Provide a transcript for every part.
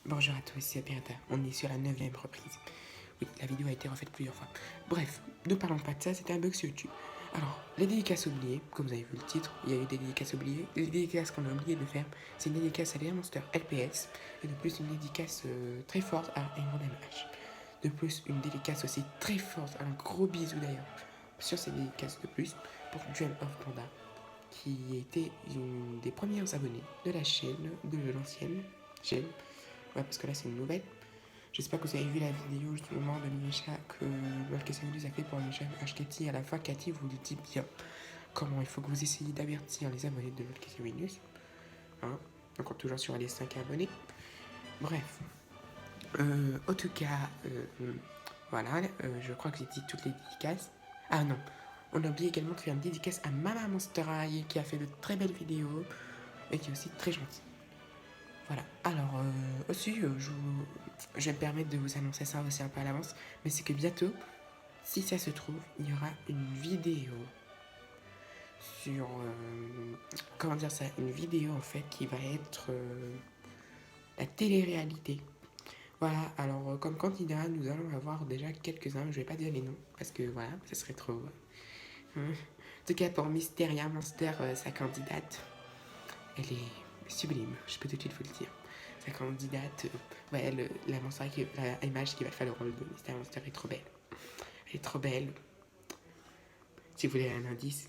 Bonjour à tous, c'est Bertha. On est sur la 9e reprise. Oui, la vidéo a été refaite plusieurs fois. Bref, ne parlons pas de ça, c'était un bug sur YouTube. Alors, les dédicaces oubliées, comme vous avez vu le titre, il y a eu des dédicaces oubliées. Les dédicaces qu'on a oublié de faire, c'est une dédicace à Léa Monster LPS, et de plus une dédicace très forte à Emerald MH. De plus, une dédicace aussi très forte, un gros bisou d'ailleurs, sur ces dédicaces de plus, pour Duel of Panda, qui était une des premières abonnées de la chaîne, de l'ancienne chaîne. Ouais, parce que là, c'est une nouvelle. J'espère que vous avez vu la vidéo justement de Micha que Volkesaurus a fait pour Micha HKT. À la fin, Cathy vous le dit bien comment il faut que vous essayiez d'avertir les abonnés de Volkesaurus. Hein, encore toujours sur les 5 abonnés. Bref. En tout cas, voilà, je crois que j'ai dit toutes les dédicaces. Ah non, on a oublié également de faire une dédicace à Mama Monster High qui a fait de très belles vidéos et qui est aussi très gentille. Voilà. Alors, aussi, je vais me permettre de vous annoncer ça aussi un peu à l'avance, mais c'est que bientôt, si ça se trouve, il y aura une vidéo sur... comment dire ça? Une vidéo, en fait, qui va être la télé-réalité. Voilà, alors, comme candidat, nous allons avoir déjà quelques-uns, je vais pas dire les noms, parce que, voilà, ce serait trop... En tout cas, pour Mysteria Monster, sa candidate, elle est sublime, je peux tout de suite vous le dire. Sa candidate, ouais, la image qui va faire le rôle de Mysteria Monster est trop belle. Elle est trop belle. Si vous voulez un indice,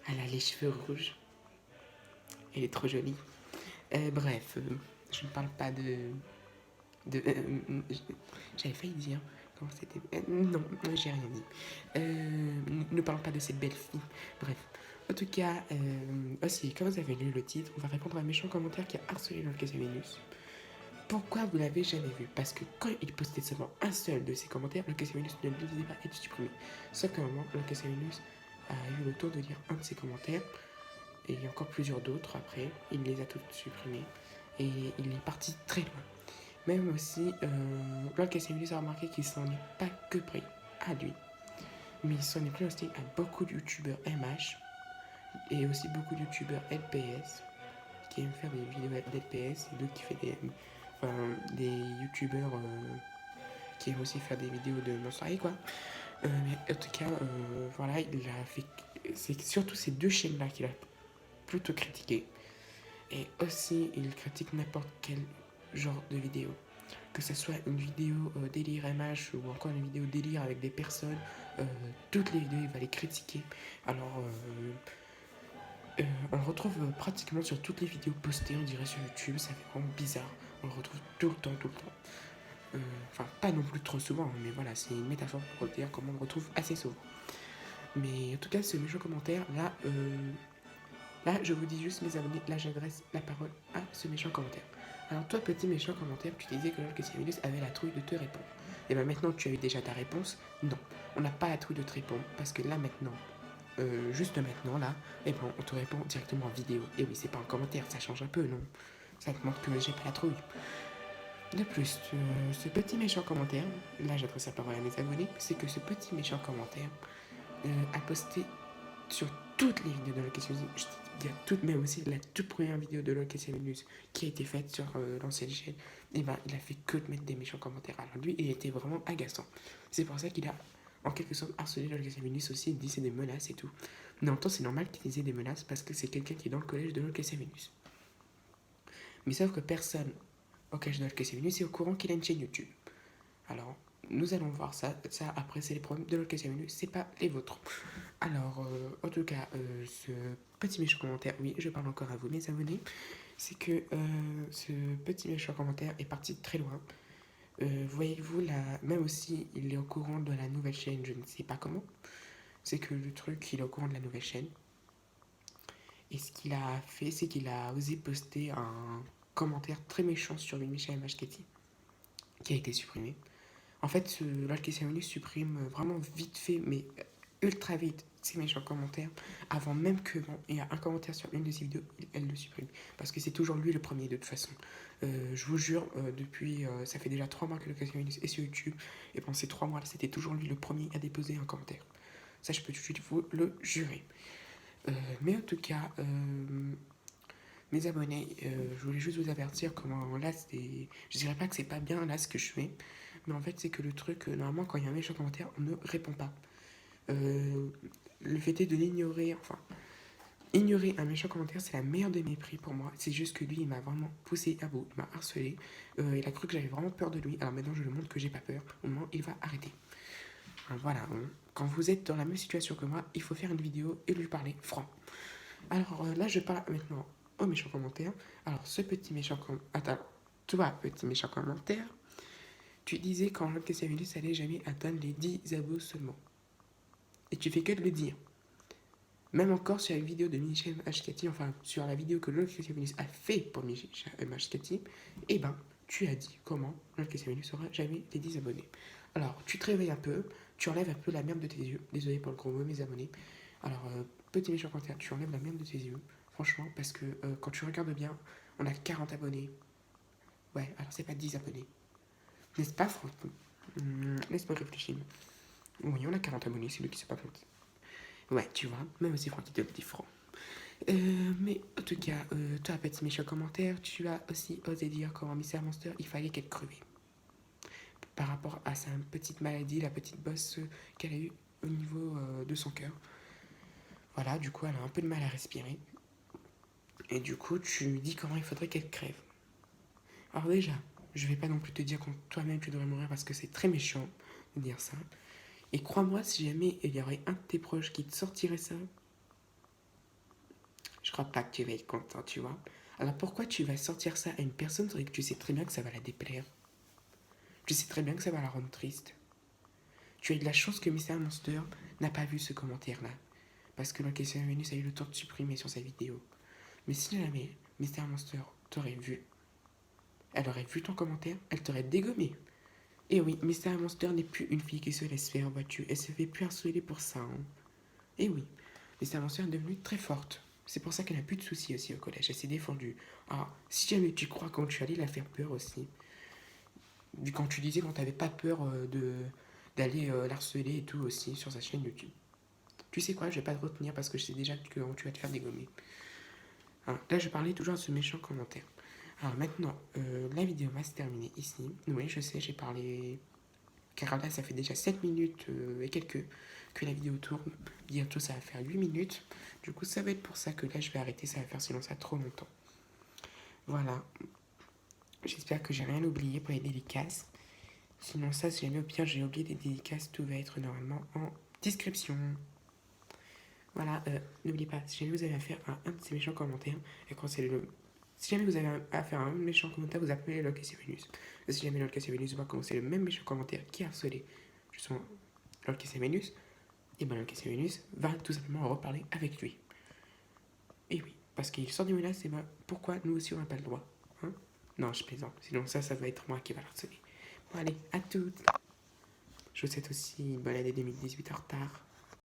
elle a les cheveux rouges. Elle est trop jolie. Bref, je ne parle pas j'avais failli dire. Comment c'était non, j'ai rien dit. Ne parlons pas de cette belle fille. Bref. En tout cas, aussi, comme vous avez lu le titre, on va répondre à un méchant commentaire qui a harcelé Lolcasaminus. Pourquoi vous l'avez jamais vu? Parce que quand il postait seulement un seul de ses commentaires, Lolcasaminus ne le disait pas être supprimé. Sauf qu'à un moment, Lolcasaminus a eu le tour de lire un de ses commentaires, et encore plusieurs d'autres après. Il les a tous supprimés, et il est parti très loin. Même aussi, Lolcasaminus a remarqué qu'il s'en est pas que pris à lui, mais il s'en est pris aussi à beaucoup de youtubeurs MH, et aussi beaucoup de youtubeurs LPS, qui aiment faire des vidéos d'LPS, et d'autres qui font des youtubeurs qui aiment aussi faire des vidéos de Monster quoi. Mais en tout cas, voilà, il a fait. C'est surtout ces deux chaînes-là qu'il a plutôt critiqué. Et aussi, il critique n'importe quel genre de vidéo. Que ce soit une vidéo délire MH ou encore une vidéo délire avec des personnes, toutes les vidéos, il va les critiquer. Alors, on le retrouve pratiquement sur toutes les vidéos postées, on dirait sur YouTube, ça fait vraiment bizarre. On le retrouve tout le temps, tout le temps. Enfin, pas non plus trop souvent, mais voilà, c'est une métaphore pour dire comment on le retrouve assez souvent. Mais en tout cas, ce méchant commentaire, là, je vous dis juste, mes abonnés, là, j'adresse la parole à ce méchant commentaire. Alors, toi, petit méchant commentaire, tu disais que Lolcasaminus avait la trouille de te répondre. Et bien maintenant, tu as eu déjà ta réponse. Non, on n'a pas la trouille de te répondre, parce que là, maintenant, juste maintenant, là, et ben, on te répond directement en vidéo. Et oui, c'est pas en commentaire, ça change un peu, non? Ça te montre que j'ai pas la trouille. De plus, ce petit méchant commentaire, là j'adresse la parole à mes abonnés, c'est que ce petit méchant commentaire a posté sur toutes les vidéos de Lolcasaminus, je dis toutes, mais aussi la toute première vidéo de Lolcasaminus qui a été faite sur l'ancienne chaîne, et ben il a fait que de mettre des méchants commentaires. Alors lui, il était vraiment agaçant. C'est pour ça qu'il a en quelque sorte harcelé Lolcasaminus aussi, il disait des menaces et tout. Mais en même temps, c'est normal qu'il disait des menaces parce que c'est quelqu'un qui est dans le collège de Lolcasaminus. Mais sauf que personne au collège de Lolcasaminus est au courant qu'il a une chaîne YouTube. Alors, nous allons voir ça après, c'est les problèmes de Lolcasaminus, c'est pas les vôtres. Alors, en tout cas, ce petit méchant commentaire, oui, je parle encore à vous, mes abonnés, c'est que ce petit méchant commentaire est parti très loin. Voyez-vous, là, même aussi, il est au courant de la nouvelle chaîne, je ne sais pas comment. C'est que le truc, il est au courant de la nouvelle chaîne. Et ce qu'il a fait, c'est qu'il a osé poster un commentaire très méchant sur une Micha MHKT, qui a été supprimé. En fait, Lolcasaminus supprime vraiment vite fait, mais ultra vite, ces méchants commentaires, avant même que bon, il y a un commentaire sur une de ses vidéos, elle le supprime. Parce que c'est toujours lui le premier de toute façon. Je vous jure, depuis, ça fait déjà 3 mois que Lolcasaminus est sur YouTube, et pendant ces 3 mois-là, c'était toujours lui le premier à déposer un commentaire. Ça, je peux tout de suite vous le jurer. Mais en tout cas, mes abonnés, je voulais juste vous avertir comment là, c'est... Je dirais pas que c'est pas bien là ce que je fais, mais en fait, c'est que le truc, normalement, quand il y a un méchant commentaire, on ne répond pas. Le fait est de l'ignorer, enfin, ignorer un méchant commentaire, c'est la meilleure des mépris pour moi. C'est juste que lui, il m'a vraiment poussé à bout, il m'a harcelé. Il a cru que j'avais vraiment peur de lui. Alors maintenant, je lui montre que j'ai pas peur. Au moins, il va arrêter. Alors, voilà, quand vous êtes dans la même situation que moi, il faut faire une vidéo et lui parler franc. Alors là, je parle maintenant au méchant commentaire. Alors, ce petit méchant commentaire. Attends, toi, petit méchant commentaire, tu disais qu'en l'autre que ça allait jamais atteindre les 10 abos seulement. Et tu fais que de le dire. Même encore sur la vidéo de Michel Hkati, enfin sur la vidéo que l'autre a fait pour Michel Hkati, eh ben, tu as dit comment l'autre aura jamais les 10 abonnés. Alors, tu te réveilles un peu, tu enlèves un peu la merde de tes yeux. Désolé pour le gros mot, mes abonnés. Alors, petit méchant commentaire, tu enlèves la merde de tes yeux. Franchement, parce que quand tu regardes bien, on a 40 abonnés. Ouais, alors c'est pas 10 abonnés. N'est-ce pas, Franck? Laisse-moi réfléchir. Oui, on a 40 abonnés, c'est lui qui s'est pas planté. Ouais, tu vois, même si Franck te le dit franc. Mais en tout cas, toi, petit méchant commentaire, tu as aussi osé dire comment Mister Monster, il fallait qu'elle crevait. Par rapport à sa petite maladie, la petite bosse qu'elle a eue au niveau de son cœur. Voilà, du coup, elle a un peu de mal à respirer. Et du coup, tu dis comment il faudrait qu'elle crève. Alors déjà, je vais pas non plus te dire que toi-même tu devrais mourir parce que c'est très méchant de dire ça. Et crois-moi, si jamais il y aurait un de tes proches qui te sortirait ça, je crois pas que tu vas être content, tu vois. Alors pourquoi tu vas sortir ça à une personne que tu sais très bien que ça va la déplaire? Tu sais très bien que ça va la rendre triste. Tu as eu de la chance que Mister Monster n'a pas vu ce commentaire-là. Parce que l'enquêteur Vénus a eu le temps de supprimer sur sa vidéo. Mais si jamais Mister Monster t'aurait vu, elle aurait vu ton commentaire, elle t'aurait dégommé. Et oui, Mister Monster n'est plus une fille qui se laisse faire, vois-tu. Elle se fait plus harceler pour ça. Hein. Et oui, Mister Monster est devenue très forte. C'est pour ça qu'elle n'a plus de soucis aussi au collège. Elle s'est défendue. Alors, si jamais tu crois quand tu allais la faire peur aussi, quand tu disais quand t'avais pas peur d'aller l'harceler et tout aussi sur sa chaîne YouTube. Tu sais quoi, je vais pas te retenir parce que je sais déjà que tu vas te faire dégommer. Alors, là, je parlais toujours à ce méchant commentaire. Alors maintenant, la vidéo va se terminer ici. Oui, je sais, j'ai parlé... Car là, ça fait déjà 7 minutes et quelques que la vidéo tourne. Bientôt, ça va faire 8 minutes. Du coup, ça va être pour ça que là, je vais arrêter. Ça va faire sinon ça trop longtemps. Voilà. J'espère que j'ai rien oublié pour les dédicaces. Sinon ça, si jamais au pire j'ai oublié des dédicaces, tout va être normalement en description. Voilà, n'oubliez pas, si jamais vous avez affaire à un de ces méchants commentaires, et quand c'est le... Si jamais vous avez affaire à un méchant commentaire, vous appelez LOLCassé Vénus. Et si jamais LOLCassé Vénus voit comment c'est le même méchant commentaire qui a harcelé justement LOLCassé Vénus, et ben LOLCassé Vénus va tout simplement reparler avec lui. Et oui, parce qu'il sort du menace, et ben pourquoi nous aussi on n'a pas le droit, hein? Non, je plaisante, sinon ça va être moi qui va l'harceler. Bon allez, à toutes. Je vous souhaite aussi une bonne année 2018 en retard.